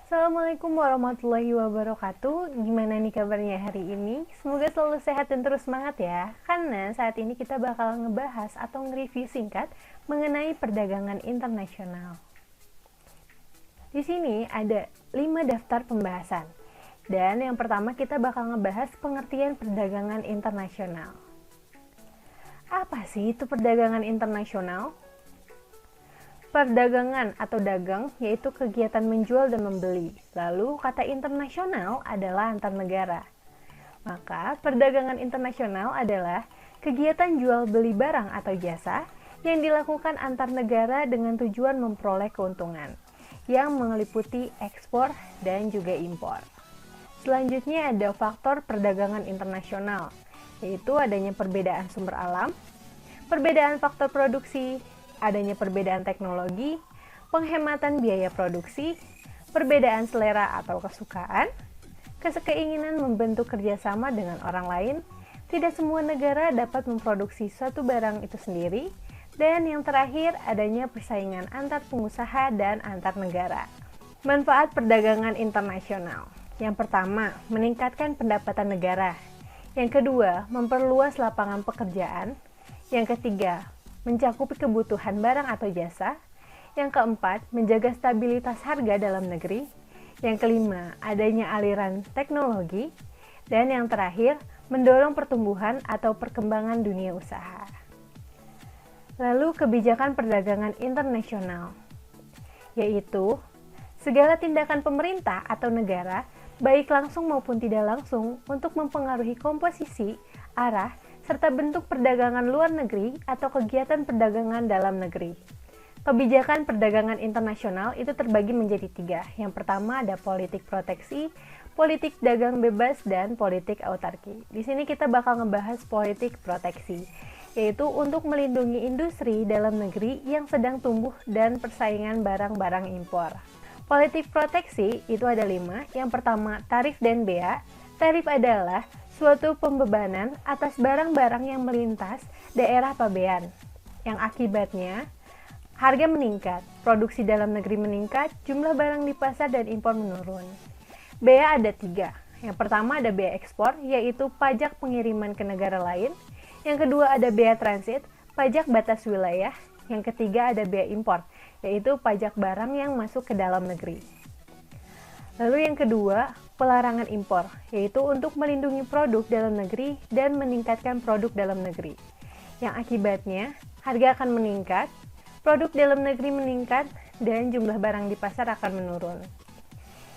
Assalamualaikum warahmatullahi wabarakatuh. Gimana nih kabarnya hari ini? Semoga selalu sehat dan terus semangat ya. Karena saat ini kita bakal ngebahas atau nge-review singkat mengenai perdagangan internasional. Di sini ada 5 daftar pembahasan. Dan yang pertama kita bakal ngebahas pengertian perdagangan internasional. Apa sih itu perdagangan internasional? Perdagangan atau dagang yaitu kegiatan menjual dan membeli. Lalu kata internasional adalah antar negara. Maka perdagangan internasional adalah kegiatan jual beli barang atau jasa yang dilakukan antar negara dengan tujuan memperoleh keuntungan yang meliputi ekspor dan juga impor. Selanjutnya ada faktor perdagangan internasional, yaitu adanya perbedaan sumber alam, perbedaan faktor produksi, adanya perbedaan teknologi, penghematan biaya produksi, perbedaan selera atau kesukaan, keinginan membentuk kerjasama dengan orang lain, tidak semua negara dapat memproduksi suatu barang itu sendiri, dan yang terakhir adanya persaingan antar pengusaha dan antar negara. Manfaat perdagangan internasional. Yang pertama, meningkatkan pendapatan negara. Yang kedua, memperluas lapangan pekerjaan. Yang ketiga, mencakupi kebutuhan barang atau jasa. Yang keempat, menjaga stabilitas harga dalam negeri. Yang kelima, adanya aliran teknologi. Dan yang terakhir, mendorong pertumbuhan atau perkembangan dunia usaha. Lalu kebijakan perdagangan internasional, yaitu segala tindakan pemerintah atau negara, baik langsung maupun tidak langsung, untuk mempengaruhi komposisi, arah, serta bentuk perdagangan luar negeri atau kegiatan perdagangan dalam negeri. Kebijakan perdagangan internasional itu terbagi menjadi 3. Yang pertama ada politik proteksi, politik dagang bebas, dan politik autarki. Di sini kita bakal ngebahas politik proteksi, yaitu untuk melindungi industri dalam negeri yang sedang tumbuh dan persaingan barang-barang impor. Politik proteksi itu ada 5. Yang pertama, tarif dan bea. Tarif adalah suatu pembebanan atas barang-barang yang melintas daerah pabean, yang akibatnya harga meningkat, produksi dalam negeri meningkat, jumlah barang di pasar dan impor menurun. Bea ada 3. Yang pertama ada bea ekspor, yaitu pajak pengiriman ke negara lain. Yang kedua ada bea transit, pajak batas wilayah. Yang ketiga ada bea impor, yaitu pajak barang yang masuk ke dalam negeri. Lalu yang kedua, pelarangan impor, yaitu untuk melindungi produk dalam negeri dan meningkatkan produk dalam negeri. Yang akibatnya, harga akan meningkat, produk dalam negeri meningkat, dan jumlah barang di pasar akan menurun.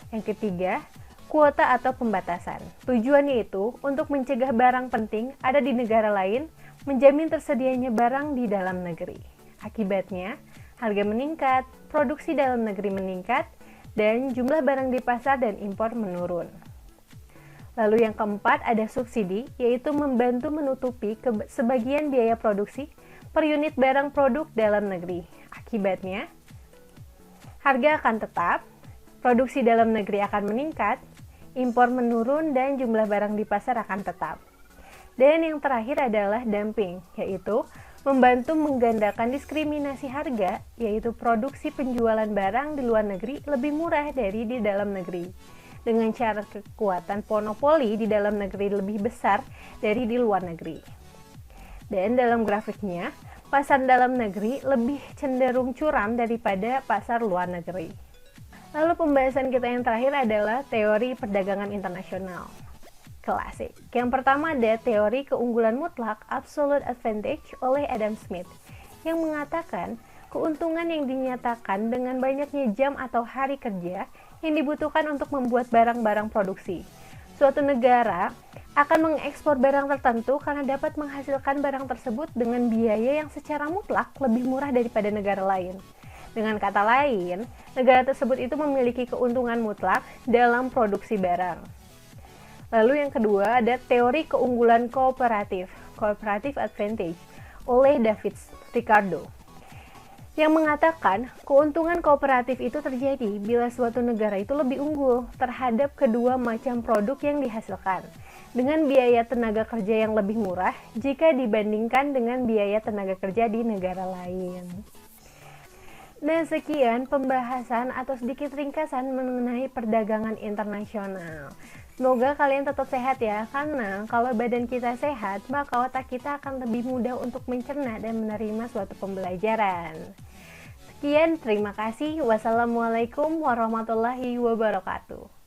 Yang ketiga, kuota atau pembatasan. Tujuannya itu untuk mencegah barang penting ada di negara lain, menjamin tersedianya barang di dalam negeri. Akibatnya, harga meningkat, produksi dalam negeri meningkat, dan jumlah barang di pasar dan impor menurun. Lalu yang keempat ada subsidi, yaitu membantu menutupi sebagian biaya produksi per unit barang produk dalam negeri. Akibatnya, harga akan tetap, produksi dalam negeri akan meningkat, impor menurun, dan jumlah barang di pasar akan tetap. Dan yang terakhir adalah dumping, yaitu membantu menggandakan diskriminasi harga, yaitu produksi penjualan barang di luar negeri lebih murah dari di dalam negeri, dengan cara kekuatan monopoli di dalam negeri lebih besar dari di luar negeri. Dan dalam grafiknya, pasar dalam negeri lebih cenderung curam daripada pasar luar negeri. Lalu pembahasan kita yang terakhir adalah teori perdagangan internasional. Klasik. Yang pertama ada teori keunggulan mutlak absolute advantage oleh Adam Smith yang mengatakan keuntungan yang dinyatakan dengan banyaknya jam atau hari kerja yang dibutuhkan untuk membuat barang-barang produksi. Suatu negara akan mengekspor barang tertentu karena dapat menghasilkan barang tersebut dengan biaya yang secara mutlak lebih murah daripada negara lain. Dengan kata lain, negara tersebut itu memiliki keuntungan mutlak dalam produksi barang. Lalu yang kedua ada teori keunggulan kooperatif, cooperative advantage, oleh David Ricardo, yang mengatakan keuntungan kooperatif itu terjadi bila suatu negara itu lebih unggul terhadap kedua macam produk yang dihasilkan, dengan biaya tenaga kerja yang lebih murah jika dibandingkan dengan biaya tenaga kerja di negara lain. Nah, sekian pembahasan atau sedikit ringkasan mengenai perdagangan internasional. Semoga kalian tetap sehat ya, karena kalau badan kita sehat, maka otak kita akan lebih mudah untuk mencerna dan menerima suatu pembelajaran. Sekian, terima kasih. Wassalamualaikum warahmatullahi wabarakatuh.